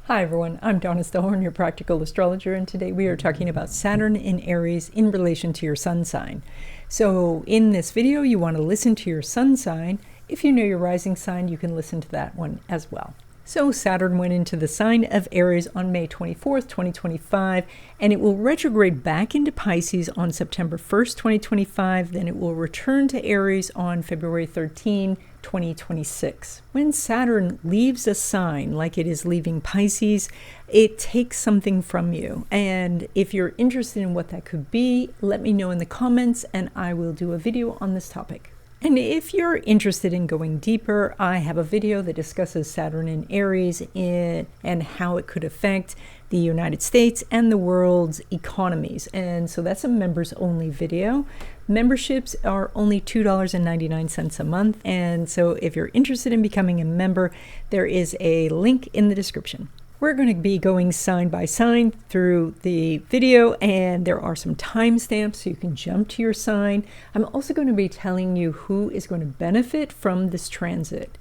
Hi everyone, I'm Donna Stellhorn, your practical astrologer, and today we are talking about Saturn in Aries in relation to your sun sign. So in this video, you want to listen to your sun sign. If you know your rising sign, you can listen to that one as well. So Saturn went into the sign of Aries on May 24th, 2025, and it will retrograde back into Pisces on September 1st, 2025. Then it will return to Aries on February 13, 2026. When Saturn leaves a sign like it is leaving Pisces, it takes something from you. And if you're interested in what that could be, let me know in the comments and I will do a video on this topic. And if you're interested in going deeper, I have a video that discusses Saturn in Aries and how it could affect the United States and the world's economies. And so that's a members only video. Memberships are only $2.99 a month. And so if you're interested in becoming a member, there is a link in the description. We're going to be going sign by sign through the video, and there are some timestamps so you can jump to your sign. I'm also going to be telling you who is going to benefit from this transit.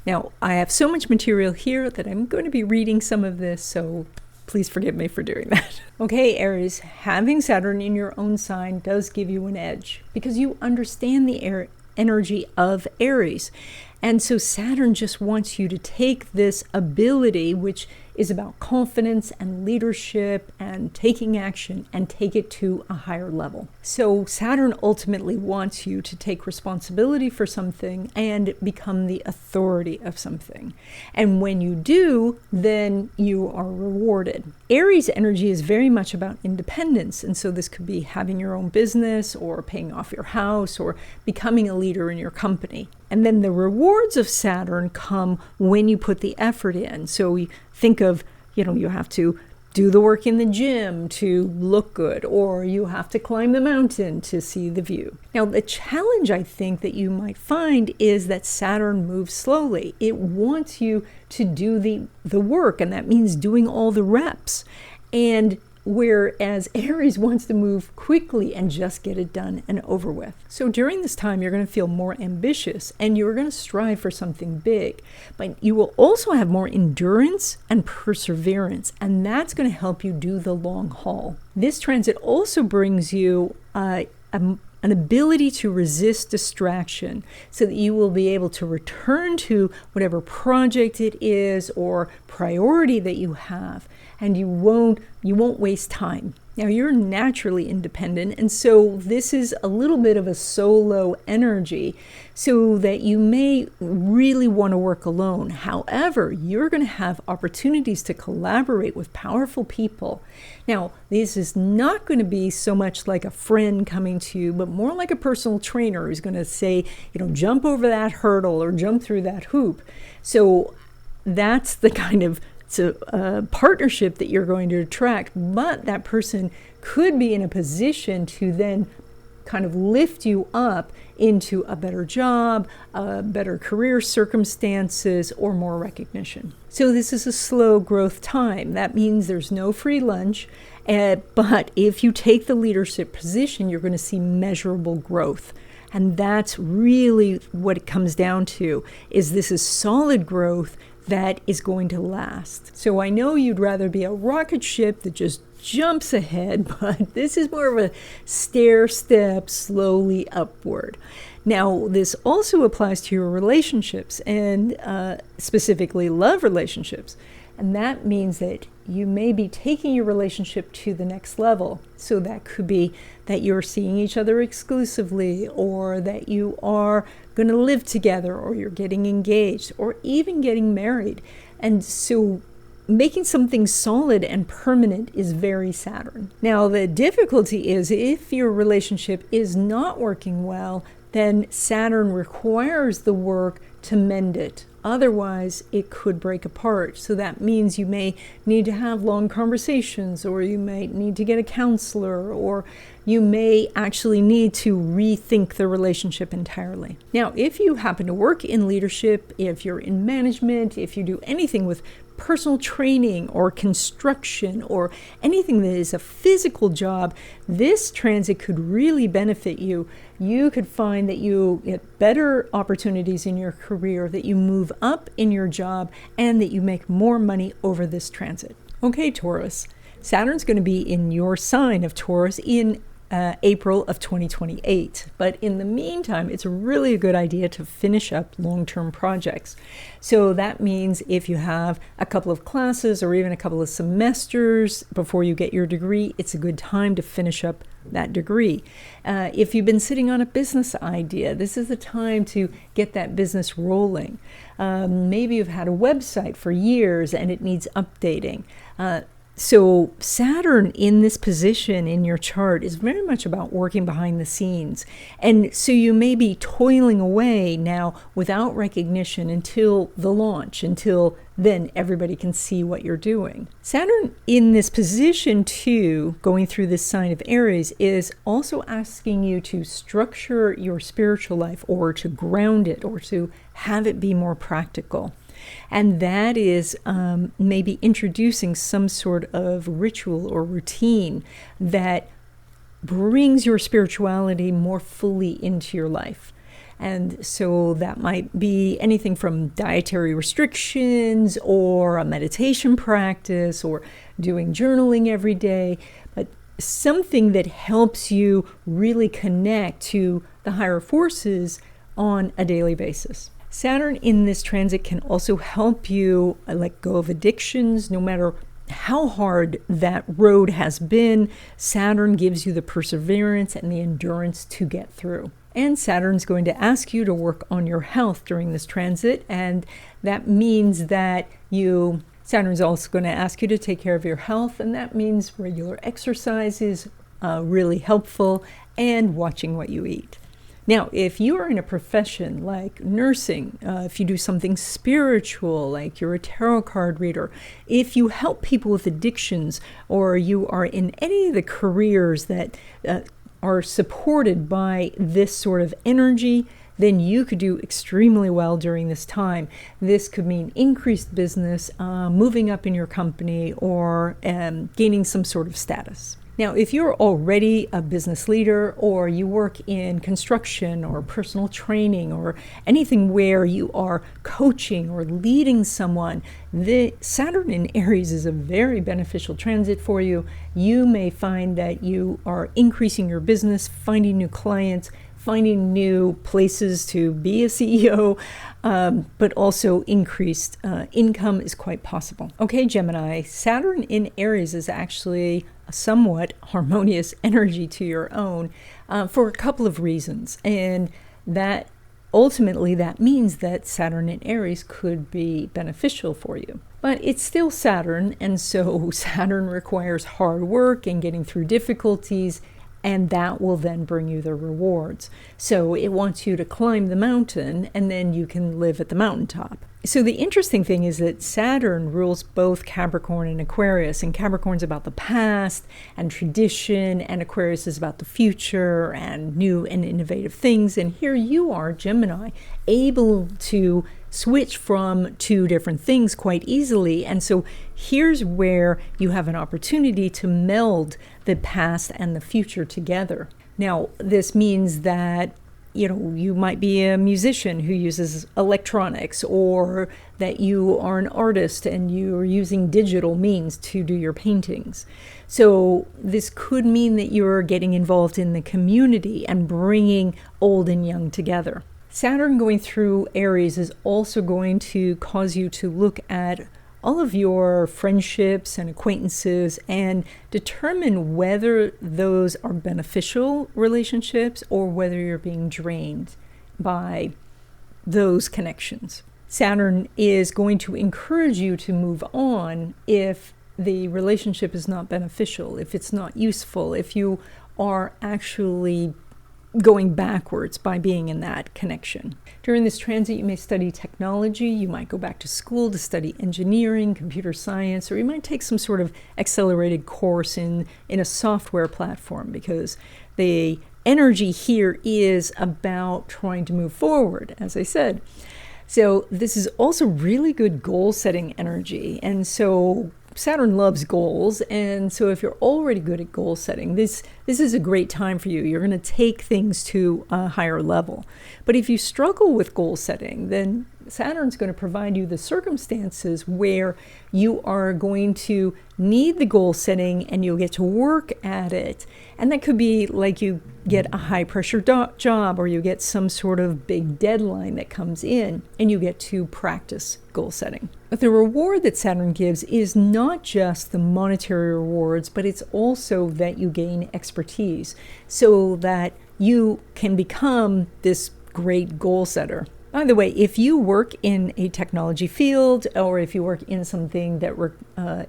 Now, I have so much material here that I'm going to be reading some of this, so please forgive me for doing that. Okay, Aries, having Saturn in your own sign does give you an edge because you understand the energy of Aries. And so Saturn just wants you to take this ability, which is about confidence and leadership and taking action, and take it to a higher level. So Saturn ultimately wants you to take responsibility for something and become the authority of something. And when you do, then you are rewarded. Aries energy is very much about independence. And so this could be having your own business or paying off your house or becoming a leader in your company. And then the rewards of Saturn come when you put the effort in. So you think of, you have to do the work in the gym to look good, or you have to climb the mountain to see the view. Now, the challenge I think that you might find is that Saturn moves slowly. It wants you to do the work, and that means doing all the reps. And whereas Aries wants to move quickly and just get it done and over with. So during this time, you're going to feel more ambitious and you're going to strive for something big. But you will also have more endurance and perseverance, and that's going to help you do the long haul. This transit also brings you an ability to resist distraction so that you will be able to return to whatever project it is or priority that you have, and you won't waste time. Now, you're naturally independent, and so this is a little bit of a solo energy, so that you may really want to work alone. However, you're going to have opportunities to collaborate with powerful people. Now, this is not going to be so much like a friend coming to you, but more like a personal trainer who's going to say, jump over that hurdle or jump through that hoop. So that's the kind of partnership that you're going to attract, but that person could be in a position to then kind of lift you up into a better job, better career circumstances, or more recognition. So this is a slow growth time. That means there's no free lunch, but if you take the leadership position, you're going to see measurable growth. And that's really what it comes down to, is this is solid growth that is going to last. So I know you'd rather be a rocket ship that just jumps ahead, but this is more of a stair step slowly upward. Now, this also applies to your relationships, and specifically love relationships. And that means that you may be taking your relationship to the next level. So that could be that you're seeing each other exclusively, or that you are going to live together, or you're getting engaged, or even getting married. And so making something solid and permanent is very Saturn. Now, the difficulty is if your relationship is not working well, then Saturn requires the work to mend it. Otherwise, it could break apart. So that means you may need to have long conversations, or you may need to get a counselor, or you may actually need to rethink the relationship entirely. Now, if you happen to work in leadership, if you're in management, if you do anything with personal training or construction or anything that is a physical job, this transit could really benefit you. You could find that you get better opportunities in your career, that you move up in your job, and that you make more money over this transit. Okay, Taurus. Saturn's going to be in your sign of Taurus in April of 2028. But in the meantime, it's really a good idea to finish up long-term projects. So that means if you have a couple of classes or even a couple of semesters before you get your degree, it's a good time to finish up that degree. If you've been sitting on a business idea, this is the time to get that business rolling. Maybe you've had a website for years and it needs updating. So Saturn in this position in your chart is very much about working behind the scenes. And so you may be toiling away now without recognition until the launch, until then everybody can see what you're doing. Saturn in this position too, going through this sign of Aries, is also asking you to structure your spiritual life or to ground it or to have it be more practical. And that is maybe introducing some sort of ritual or routine that brings your spirituality more fully into your life. And so that might be anything from dietary restrictions or a meditation practice or doing journaling every day, but something that helps you really connect to the higher forces on a daily basis. Saturn in this transit can also help you let go of addictions. No matter how hard that road has been, Saturn gives you the perseverance and the endurance to get through. And Saturn's going to ask you to work on your health during this transit, and that means that Saturn's also going to ask you to take care of your health, and that means regular exercise is really helpful, and watching what you eat. Now, if you are in a profession like nursing, if you do something spiritual, like you're a tarot card reader, if you help people with addictions, or you are in any of the careers that are supported by this sort of energy, then you could do extremely well during this time. This could mean increased business, moving up in your company, or gaining some sort of status. Now, if you're already a business leader, or you work in construction or personal training or anything where you are coaching or leading someone, the Saturn in Aries is a very beneficial transit for you. You may find that you are increasing your business, finding new clients, finding new places to be a CEO, but also increased income is quite possible. Okay, Gemini, Saturn in Aries is actually a somewhat harmonious energy to your own for a couple of reasons. And that ultimately that means that Saturn in Aries could be beneficial for you. But it's still Saturn, and so Saturn requires hard work and getting through difficulties, and that will then bring you the rewards. So it wants you to climb the mountain, and then you can live at the mountaintop. So the interesting thing is that Saturn rules both Capricorn and Aquarius, and Capricorn's about the past and tradition, and Aquarius is about the future and new and innovative things. And here you are, Gemini, able to switch from two different things quite easily. And so here's where you have an opportunity to meld the past and the future together. Now, this means that you might be a musician who uses electronics, or that you are an artist and you're using digital means to do your paintings. So this could mean that you're getting involved in the community and bringing old and young together. Saturn going through Aries is also going to cause you to look at all of your friendships and acquaintances and determine whether those are beneficial relationships or whether you're being drained by those connections. Saturn is going to encourage you to move on if the relationship is not beneficial, if it's not useful, if you are actually going backwards by being in that connection. During this transit, you may study technology, you might go back to school to study engineering, computer science, or you might take some sort of accelerated course in a software platform, because the energy here is about trying to move forward, as I said. So this is also really good goal-setting energy. And so Saturn loves goals, and so if you're already good at goal setting, this is a great time for you. You're going to take things to a higher level. But if you struggle with goal setting, then Saturn's going to provide you the circumstances where you are going to need the goal setting and you'll get to work at it. And that could be like you get a high pressure job, or you get some sort of big deadline that comes in and you get to practice goal setting. But the reward that Saturn gives is not just the monetary rewards, but it's also that you gain expertise so that you can become this great goal setter. By the way, if you work in a technology field, or if you work in something that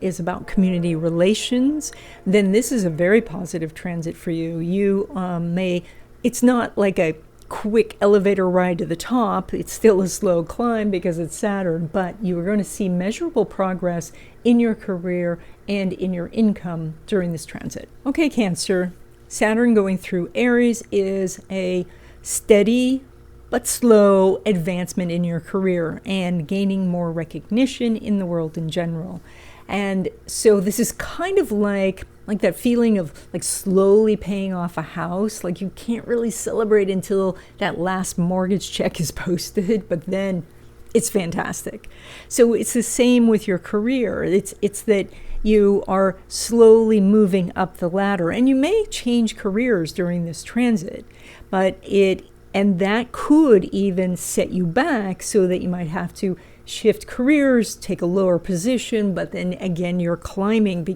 is about community relations, then this is a very positive transit for you. It's not like a quick elevator ride to the top. It's still a slow climb because it's Saturn, but you are going to see measurable progress in your career and in your income during this transit. Okay, Cancer, Saturn going through Aries is a steady but slow advancement in your career and gaining more recognition in the world in general. And so this is kind of like that feeling of like slowly paying off a house. Like you can't really celebrate until that last mortgage check is posted, but then it's fantastic. So it's the same with your career. It's that you are slowly moving up the ladder, and you may change careers during this transit, and that could even set you back so that you might have to shift careers, take a lower position, but then again, you're climbing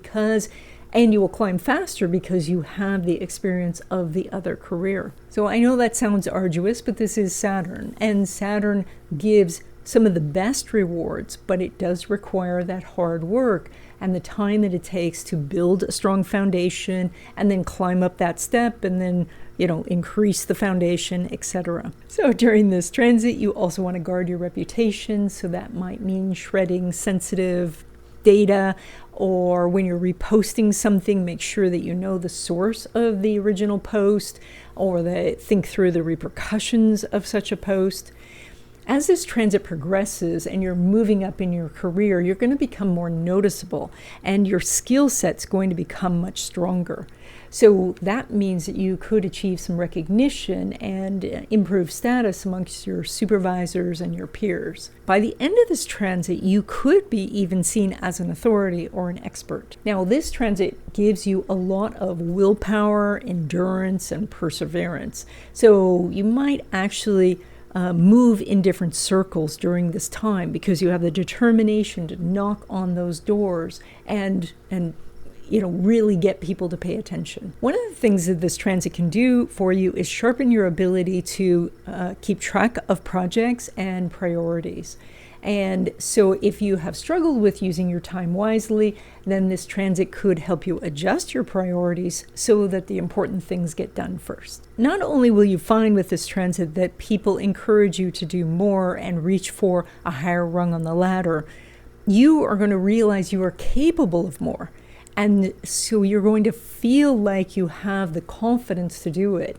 and you will climb faster because you have the experience of the other career. So I know that sounds arduous, but this is Saturn, and Saturn gives some of the best rewards, but it does require that hard work and the time that it takes to build a strong foundation and then climb up that step and then, increase the foundation, etc. So during this transit, you also want to guard your reputation. So that might mean shredding sensitive data, or when you're reposting something, make sure that you know the source of the original post, or think through the repercussions of such a post. As this transit progresses and you're moving up in your career, you're going to become more noticeable and your skill set's going to become much stronger. So that means that you could achieve some recognition and improve status amongst your supervisors and your peers. By the end of this transit, you could be even seen as an authority or an expert. Now, this transit gives you a lot of willpower, endurance, and perseverance. So you might actually move in different circles during this time because you have the determination to knock on those doors and really get people to pay attention. One of the things that this transit can do for you is sharpen your ability to keep track of projects and priorities. And so if you have struggled with using your time wisely, then this transit could help you adjust your priorities so that the important things get done first. Not only will you find with this transit that people encourage you to do more and reach for a higher rung on the ladder, you are going to realize you are capable of more. And so you're going to feel like you have the confidence to do it.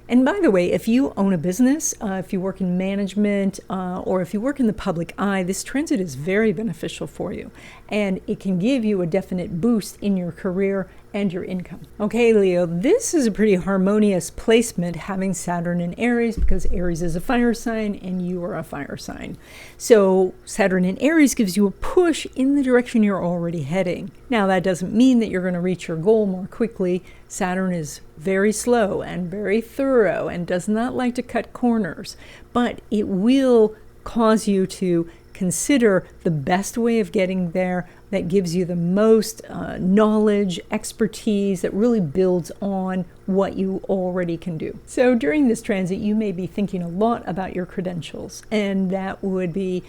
And by the way, if you own a business, if you work in management, or if you work in the public eye, this transit is very beneficial for you. And it can give you a definite boost in your career and your income. Okay, Leo, this is a pretty harmonious placement having Saturn in Aries, because Aries is a fire sign and you are a fire sign. So Saturn in Aries gives you a push in the direction you're already heading. Now, that doesn't mean that you're going to reach your goal more quickly. Saturn is very slow and very thorough and does not like to cut corners, but it will cause you to consider the best way of getting there that gives you the most knowledge, expertise, that really builds on what you already can do. So during this transit, you may be thinking a lot about your credentials, and that would be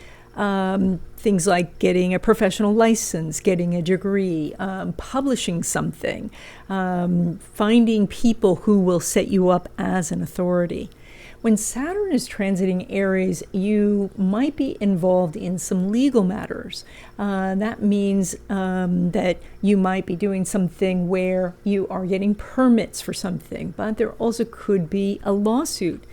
things like getting a professional license, getting a degree, publishing something, finding people who will set you up as an authority. When Saturn is transiting Aries, you might be involved in some legal matters. That means that you might be doing something where you are getting permits for something, but there also could be a lawsuit.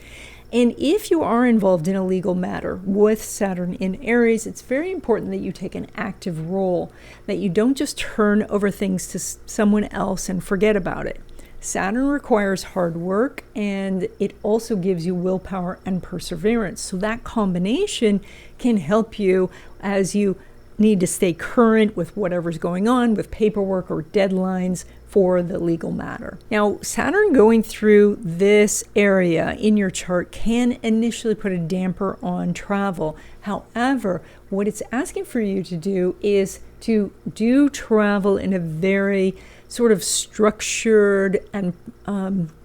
And if you are involved in a legal matter with Saturn in Aries, it's very important that you take an active role, that you don't just turn over things to someone else and forget about it. Saturn requires hard work, and it also gives you willpower and perseverance. So that combination can help you as you need to stay current with whatever's going on with paperwork or deadlines for the legal matter. Now, Saturn going through this area in your chart can initially put a damper on travel. However, what it's asking for you to do is to do travel in a very sort of structured and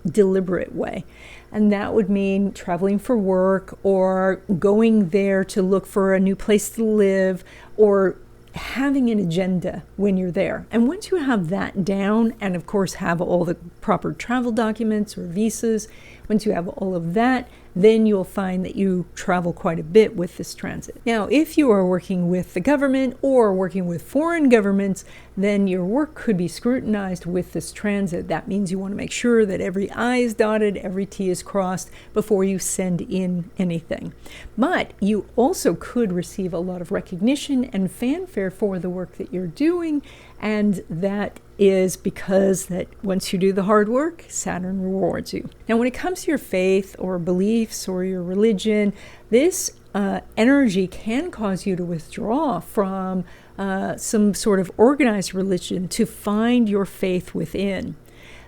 deliberate way. And that would mean traveling for work, or going there to look for a new place to live, or having an agenda when you're there. And once you have that down, and of course have all the proper travel documents or visas, once you have all of that, then you'll find that you travel quite a bit with this transit. Now, if you are working with the government or working with foreign governments, then your work could be scrutinized with this transit. That means you want to make sure that every I is dotted, every T is crossed before you send in anything. But you also could receive a lot of recognition and fanfare for the work that you're doing, and that is because that once you do the hard work, Saturn rewards you. Now, when it comes to your faith or beliefs or your religion, this energy can cause you to withdraw from some sort of organized religion to find your faith within.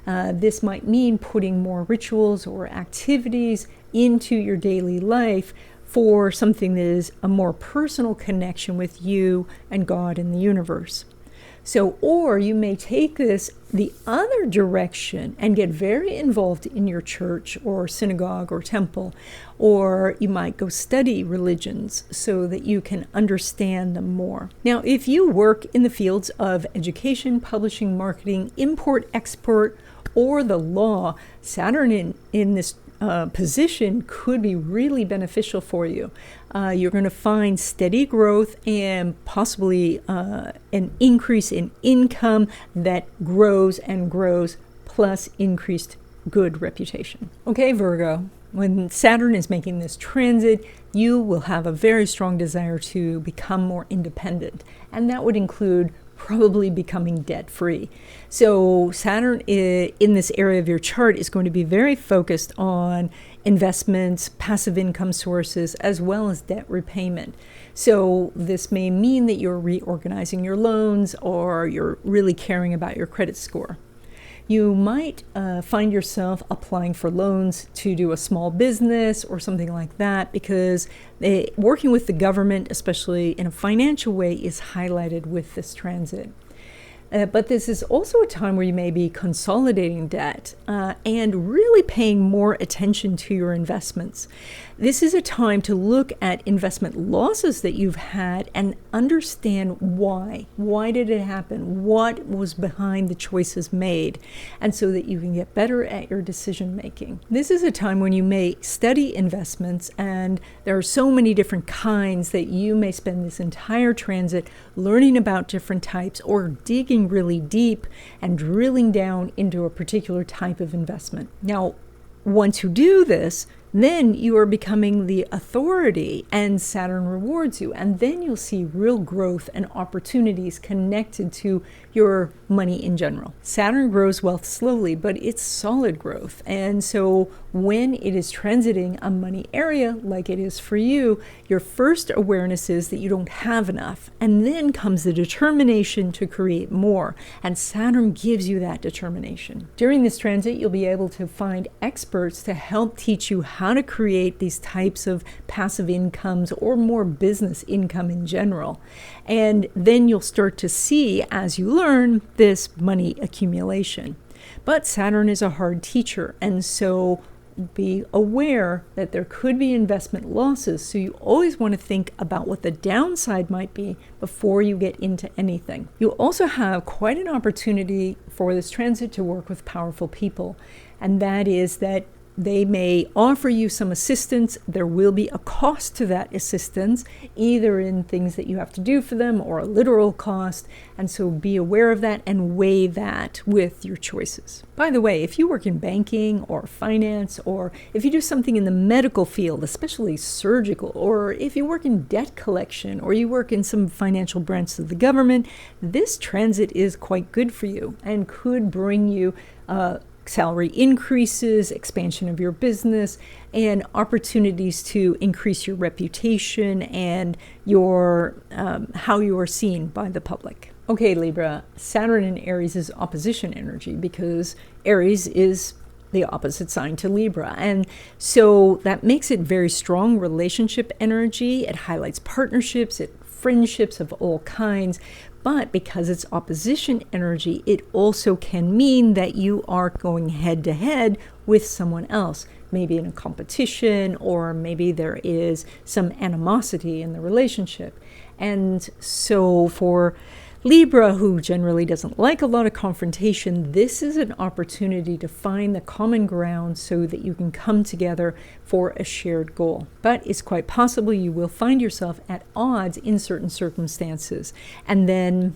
This might mean putting more rituals or activities into your daily life for something that is a more personal connection with you and God and the universe. So, or you may take this the other direction and get very involved in your church or synagogue or temple, or you might go study religions so that you can understand them more. Now, if you work in the fields of education, publishing, marketing, import, export, or the law, Saturn in this position could be really beneficial for you. You're going to find steady growth and possibly an increase in income that grows and grows, plus increased good reputation. Okay, Virgo, when Saturn is making this transit, you will have a very strong desire to become more independent, and that would include probably becoming debt-free. So Saturn in this area of your chart is going to be very focused on investments, passive income sources, as well as debt repayment. So this may mean that you're reorganizing your loans, or you're really caring about your credit score. You might find yourself applying for loans to do a small business or something like that, because working with the government, especially in a financial way, is highlighted with this transit. But this is also a time where you may be consolidating debt and really paying more attention to your investments. This is a time to look at investment losses that you've had and understand why. Why did it happen? What was behind the choices made? And so that you can get better at your decision making. This is a time when you may study investments, and there are so many different kinds that you may spend this entire transit learning about different types, or digging really deep and drilling down into a particular type of investment. Now, once you do this, then you are becoming the authority, and Saturn rewards you. And then you'll see real growth and opportunities connected to your money in general. Saturn grows wealth slowly, but it's solid growth. And so when it is transiting a money area like it is for you, your first awareness is that you don't have enough. And then comes the determination to create more. And Saturn gives you that determination. During this transit, you'll be able to find experts to help teach you how to create these types of passive incomes, or more business income in general. And then you'll start to see, as you learn, this money accumulation. But Saturn is a hard teacher, and so be aware that there could be investment losses. So you always want to think about what the downside might be before you get into anything. You also have quite an opportunity for this transit to work with powerful people, and that is that they may offer you some assistance. There will be a cost to that assistance, either in things that you have to do for them or a literal cost. And so be aware of that and weigh that with your choices. By the way, if you work in banking or finance, or if you do something in the medical field, especially surgical, or if you work in debt collection, or you work in some financial branch of the government, this transit is quite good for you and could bring you salary increases, expansion of your business, and opportunities to increase your reputation and your how you are seen by the public. Okay, Libra, Saturn in Aries is opposition energy because Aries is the opposite sign to Libra. And so that makes it very strong relationship energy. It highlights partnerships, friendships of all kinds. But because it's opposition energy, it also can mean that you are going head to head with someone else, maybe in a competition, or maybe there is some animosity in the relationship. And so for Libra, who generally doesn't like a lot of confrontation, this is an opportunity to find the common ground so that you can come together for a shared goal. But it's quite possible you will find yourself at odds in certain circumstances. And then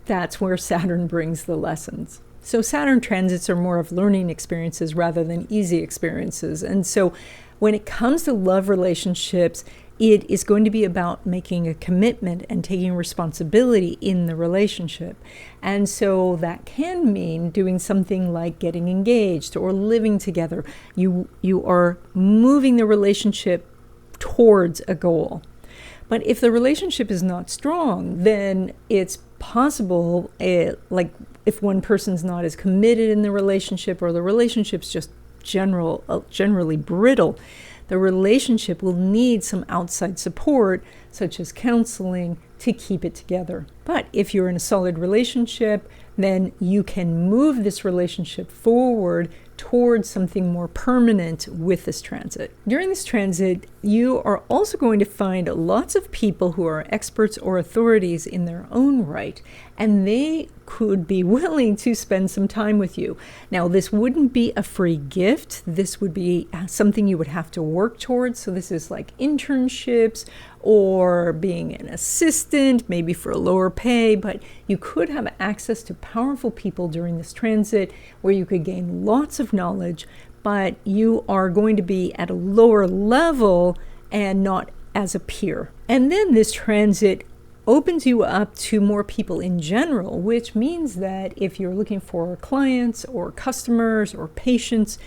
that's where Saturn brings the lessons. So Saturn transits are more of learning experiences rather than easy experiences. And so when it comes to love relationships, it is going to be about making a commitment and taking responsibility in the relationship. And so that can mean doing something like getting engaged or living together. You are moving the relationship towards a goal. But if the relationship is not strong, then it's possible, like if one person's not as committed in the relationship, or the relationship's just generally brittle, the relationship will need some outside support, such as counseling, to keep it together. But if you're in a solid relationship, then you can move this relationship forward towards something more permanent with this transit. During this transit, you are also going to find lots of people who are experts or authorities in their own right, and they could be willing to spend some time with you. Now, this wouldn't be a free gift. This would be something you would have to work towards. So this is like internships or being an assistant, maybe for a lower pay, but you could have access to powerful people during this transit where you could gain lots of knowledge, but you are going to be at a lower level and not as a peer. And then this transit opens you up to more people in general, which means that if you're looking for clients or customers or patients,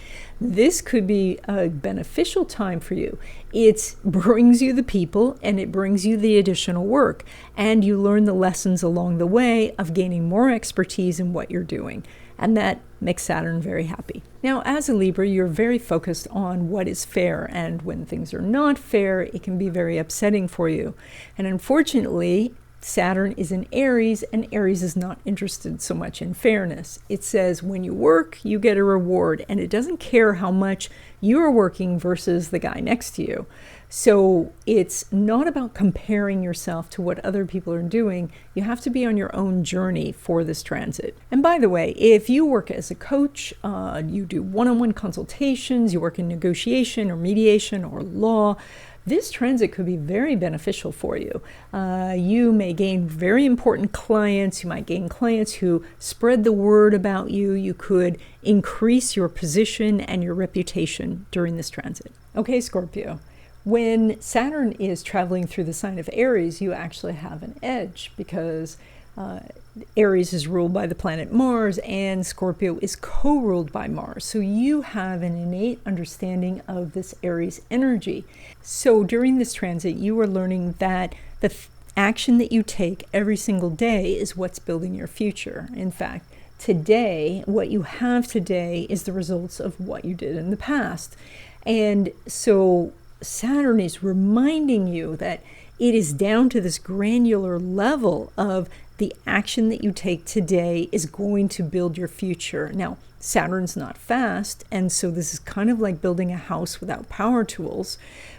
this could be a beneficial time for you. It brings you the people and it brings you the additional work, and you learn the lessons along the way of gaining more expertise in what you're doing. And that makes Saturn very happy. Now, as a Libra, you're very focused on what is fair, and when things are not fair, it can be very upsetting for you. And unfortunately, Saturn is in Aries, and Aries is not interested so much in fairness. It says when you work, you get a reward, and it doesn't care how much you're working versus the guy next to you. So it's not about comparing yourself to what other people are doing. You have to be on your own journey for this transit. And by the way, if you work as a coach, you do one-on-one consultations, you work in negotiation or mediation or law, this transit could be very beneficial for you. You may gain very important clients. You might gain clients who spread the word about you. You could increase your position and your reputation during this transit. Okay, Scorpio. When Saturn is traveling through the sign of Aries, you actually have an edge because Aries is ruled by the planet Mars and Scorpio is co-ruled by Mars. So you have an innate understanding of this Aries energy. So during this transit, you are learning that the action that you take every single day is what's building your future. In fact, today, what you have today is the results of what you did in the past. And so Saturn is reminding you that it is down to this granular level of the action that you take today is going to build your future. Now, Saturn's not fast, and so this is kind of like building a house without power tools,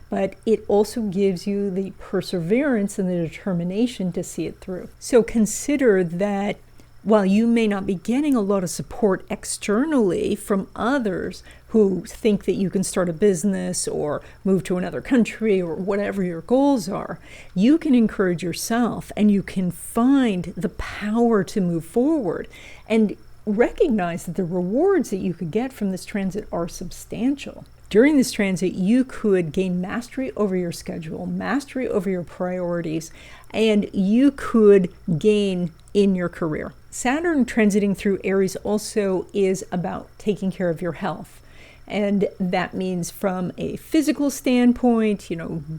but it also gives you the perseverance and the determination to see it through. So consider that while you may not be getting a lot of support externally from others who think that you can start a business or move to another country or whatever your goals are, you can encourage yourself and you can find the power to move forward and recognize that the rewards that you could get from this transit are substantial. During this transit, you could gain mastery over your schedule, mastery over your priorities, and you could gain in your career. Saturn transiting through Aries also is about taking care of your health. And that means from a physical standpoint,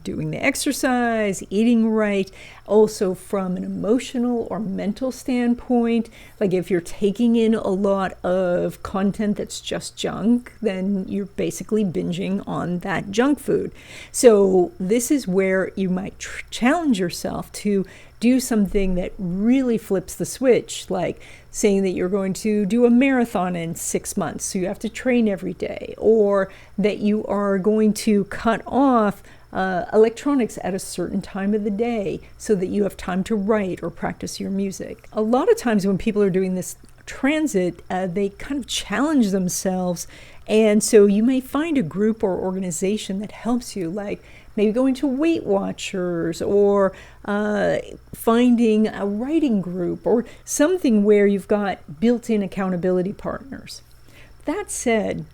doing the exercise, eating right. Also from an emotional or mental standpoint, like if you're taking in a lot of content that's just junk, then you're basically binging on that junk food. So this is where you might challenge yourself to do something that really flips the switch, like saying that you're going to do a marathon in 6 months, so you have to train every day, or that you are going to cut off electronics at a certain time of the day so that you have time to write or practice your music. A lot of times when people are doing this transit, they kind of challenge themselves, and so you may find a group or organization that helps you, like maybe going to Weight Watchers or finding a writing group or something where you've got built-in accountability partners. That said,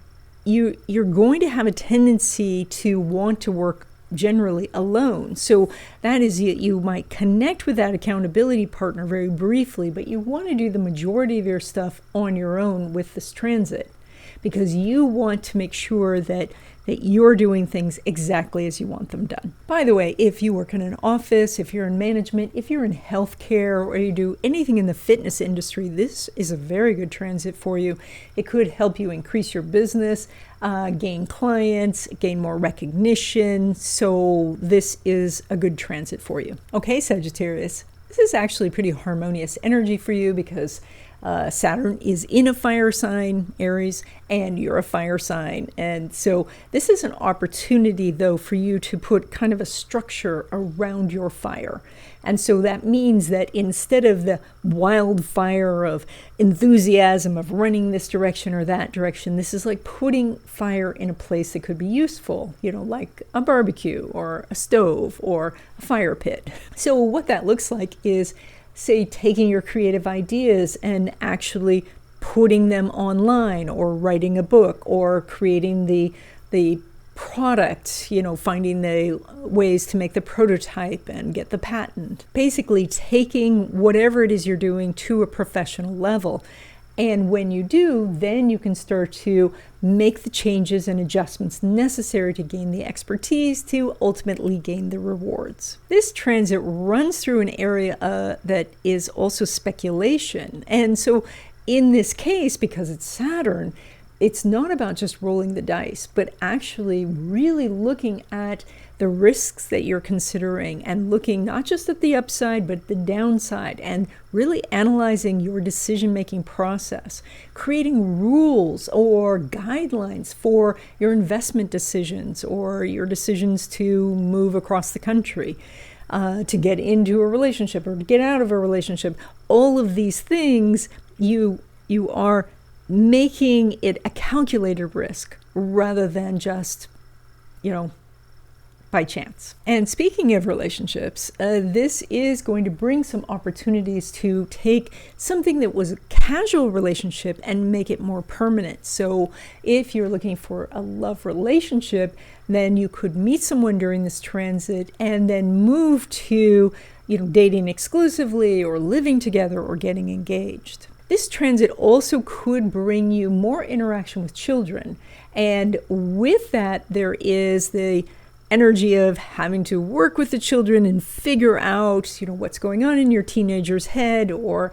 you're going to have a tendency to want to work generally alone. So that is, you might connect with that accountability partner very briefly, but you want to do the majority of your stuff on your own with this transit, because you want to make sure that you're doing things exactly as you want them done. By the way, if you work in an office, if you're in management, if you're in healthcare, or you do anything in the fitness industry, this is a very good transit for you. It could help you increase your business, gain clients, gain more recognition. So this is a good transit for you. Okay, Sagittarius, this is actually pretty harmonious energy for you because Saturn is in a fire sign, Aries, and you're a fire sign. And so this is an opportunity, though, for you to put kind of a structure around your fire. And so that means that instead of the wildfire of enthusiasm of running this direction or that direction, this is like putting fire in a place that could be useful, like a barbecue or a stove or a fire pit. So what that looks like is, say, taking your creative ideas and actually putting them online, or writing a book, or creating the product, finding the ways to make the prototype and get the patent. Basically taking whatever it is you're doing to a professional level. And when you do, then you can start to make the changes and adjustments necessary to gain the expertise to ultimately gain the rewards. This transit runs through an area that is also speculation. And so in this case, because it's Saturn, it's not about just rolling the dice, but actually really looking at the risks that you're considering and looking not just at the upside, but the downside, and really analyzing your decision-making process, creating rules or guidelines for your investment decisions or your decisions to move across the country, to get into a relationship or to get out of a relationship. All of these things, you are making it a calculated risk rather than just, by chance. And speaking of relationships, this is going to bring some opportunities to take something that was a casual relationship and make it more permanent. So if you're looking for a love relationship, then you could meet someone during this transit and then move to, dating exclusively or living together or getting engaged. This transit also could bring you more interaction with children. And with that, there is the energy of having to work with the children and figure out, what's going on in your teenager's head, or,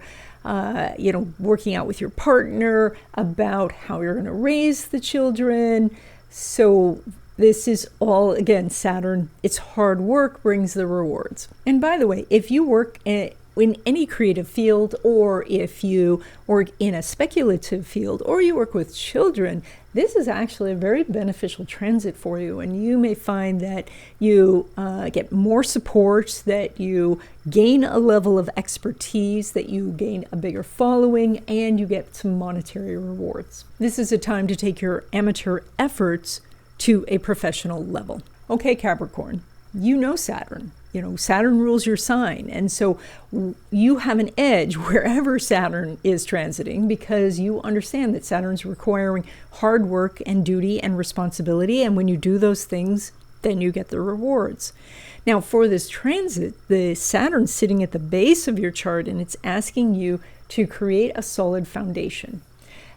working out with your partner about how you're going to raise the children. So this is all, again, Saturn. It's hard work brings the rewards. And by the way, if you work in any creative field, or if you work in a speculative field, or you work with children, this is actually a very beneficial transit for you. And you may find that you get more support, that you gain a level of expertise, that you gain a bigger following, and you get some monetary rewards. This is a time to take your amateur efforts to a professional level. Okay, Capricorn, you know Saturn. You know, Saturn rules your sign. And so you have an edge wherever Saturn is transiting, because you understand that Saturn's requiring hard work and duty and responsibility. And when you do those things, then you get the rewards. Now, for this transit, the Saturn's sitting at the base of your chart, and it's asking you to create a solid foundation.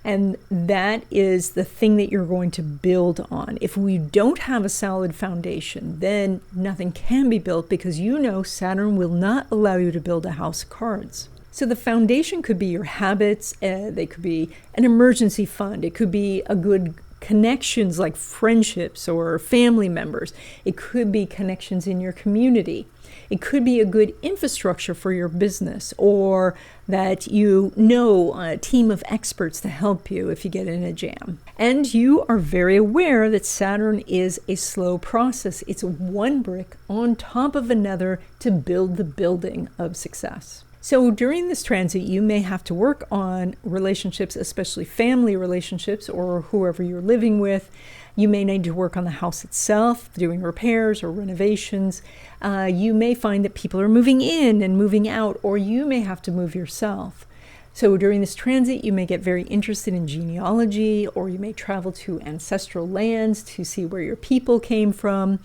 And that is the thing that you're going to build on. If we don't have a solid foundation, then nothing can be built, because you know Saturn will not allow you to build a house of cards. So the foundation could be your habits, they could be an emergency fund, it could be a good connections like friendships or family members, it could be connections in your community. It could be a good infrastructure for your business, or that you know a team of experts to help you if you get in a jam. And you are very aware that Saturn is a slow process. It's one brick on top of another to build the building of success. So during this transit, you may have to work on relationships, especially family relationships or whoever you're living with. You may need to work on the house itself, doing repairs or renovations. You may find that people are moving in and moving out, or you may have to move yourself. So during this transit, you may get very interested in genealogy, or you may travel to ancestral lands to see where your people came from.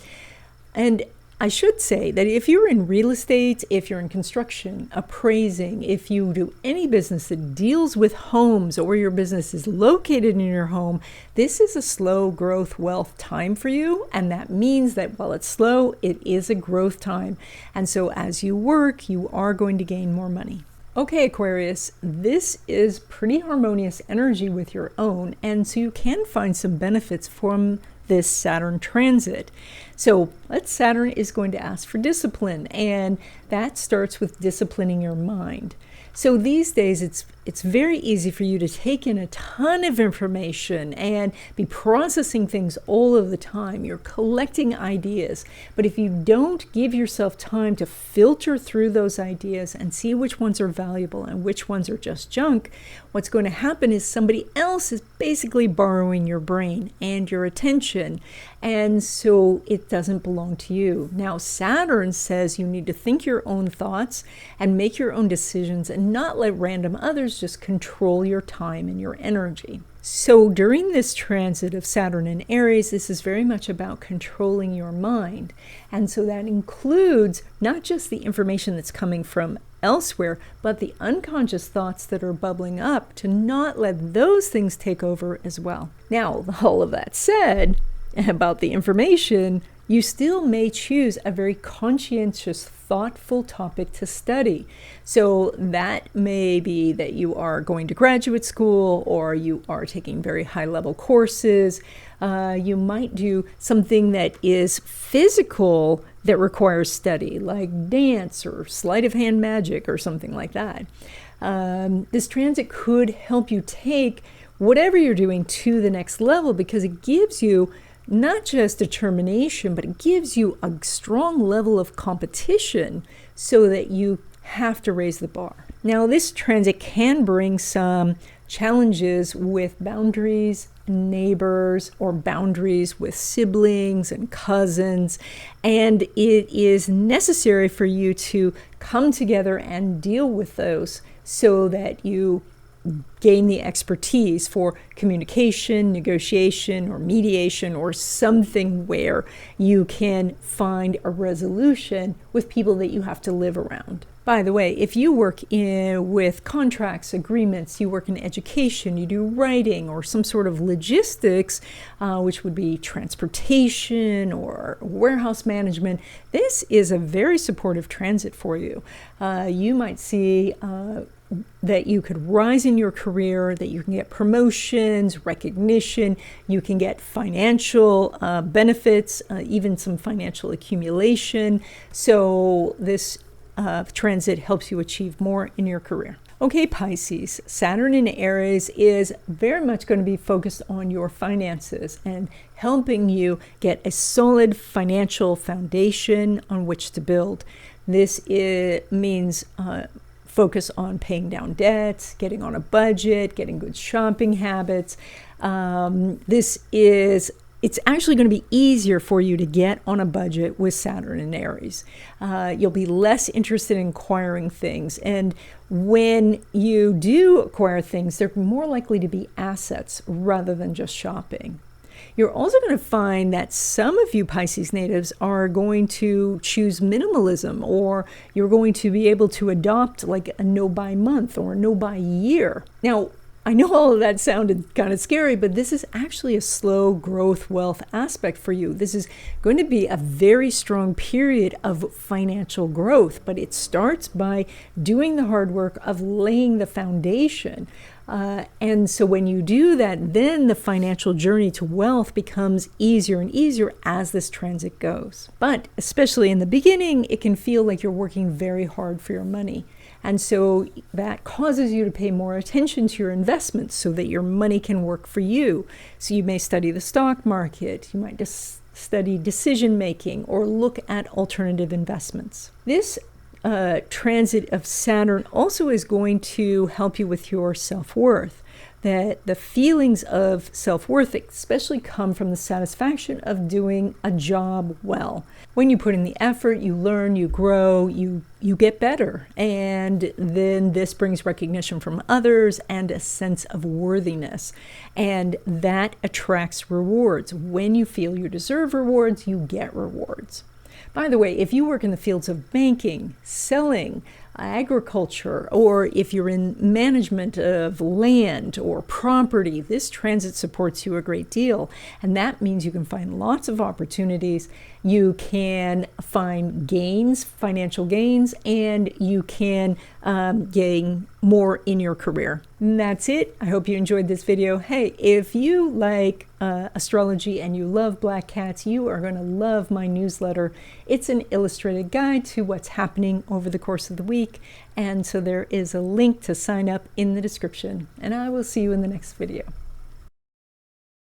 And I should say that if you're in real estate, if you're in construction, appraising, if you do any business that deals with homes, or your business is located in your home, this is a slow growth wealth time for you. And that means that while it's slow, it is a growth time. And so as you work, you are going to gain more money. Okay, Aquarius, this is pretty harmonious energy with your own. And so you can find some benefits from this Saturn transit. So Saturn is going to ask for discipline, and that starts with disciplining your mind. So these days, it's very easy for you to take in a ton of information and be processing things all of the time. You're collecting ideas. But if you don't give yourself time to filter through those ideas and see which ones are valuable and which ones are just junk, what's going to happen is somebody else is basically borrowing your brain and your attention. And so it doesn't belong to you. Now, Saturn says you need to think your own thoughts and make your own decisions, and not let random others just control your time and your energy. So during this transit of Saturn in Aries, this is very much about controlling your mind. And so that includes not just the information that's coming from elsewhere, but the unconscious thoughts that are bubbling up, to not let those things take over as well. Now, all of that said, about the information, you still may choose a very conscientious, thoughtful topic to study. So that may be that you are going to graduate school, or you are taking very high-level courses. You might do something that is physical that requires study, like dance or sleight of hand magic or something like that. This transit could help you take whatever you're doing to the next level, because it gives you not just determination, but it gives you a strong level of competition, so that you have to raise the bar. Now, this transit can bring some challenges with boundaries, neighbors, or boundaries with siblings and cousins, and it is necessary for you to come together and deal with those, so that you gain the expertise for communication, negotiation, or mediation, or something where you can find a resolution with people that you have to live around. By the way, if you work with contracts, agreements, you work in education, you do writing or some sort of logistics, which would be transportation or warehouse management, this is a very supportive transit for you. You might see that you could rise in your career, that you can get promotions, recognition, you can get financial benefits, even some financial accumulation. So this transit helps you achieve more in your career. Okay, Pisces, Saturn in Aries is very much going to be focused on your finances and helping you get a solid financial foundation on which to build. This means focus on paying down debts, getting on a budget, getting good shopping habits. It's actually going to be easier for you to get on a budget with Saturn in Aries. You'll be less interested in acquiring things. And when you do acquire things, they're more likely to be assets rather than just shopping. You're also going to find that some of you Pisces natives are going to choose minimalism, or you're going to be able to adopt like a no-buy month or a no-buy year. Now, I know all of that sounded kind of scary, but this is actually a slow growth wealth aspect for you. This is going to be a very strong period of financial growth, but it starts by doing the hard work of laying the foundation. And so when you do that, then the financial journey to wealth becomes easier and easier as this transit goes. But especially in the beginning, it can feel like you're working very hard for your money. And so that causes you to pay more attention to your investments so that your money can work for you. So you may study the stock market, you might just study decision making, or look at alternative investments. This transit of Saturn also is going to help you with your self-worth. That the feelings of self-worth especially come from the satisfaction of doing a job well. When you put in the effort, you learn, you grow, you get better. And then this brings recognition from others and a sense of worthiness. And that attracts rewards. When you feel you deserve rewards, you get rewards. By the way, if you work in the fields of banking, selling, agriculture, or if you're in management of land or property, this transit supports you a great deal. And that means you can find lots of opportunities. You can find gains, financial gains, and you can gain more in your career. And that's it. I hope you enjoyed this video. Hey, if you like astrology and you love black cats, you are going to love my newsletter. It's an illustrated guide to what's happening over the course of the week. And so there is a link to sign up in the description. And I will see you in the next video.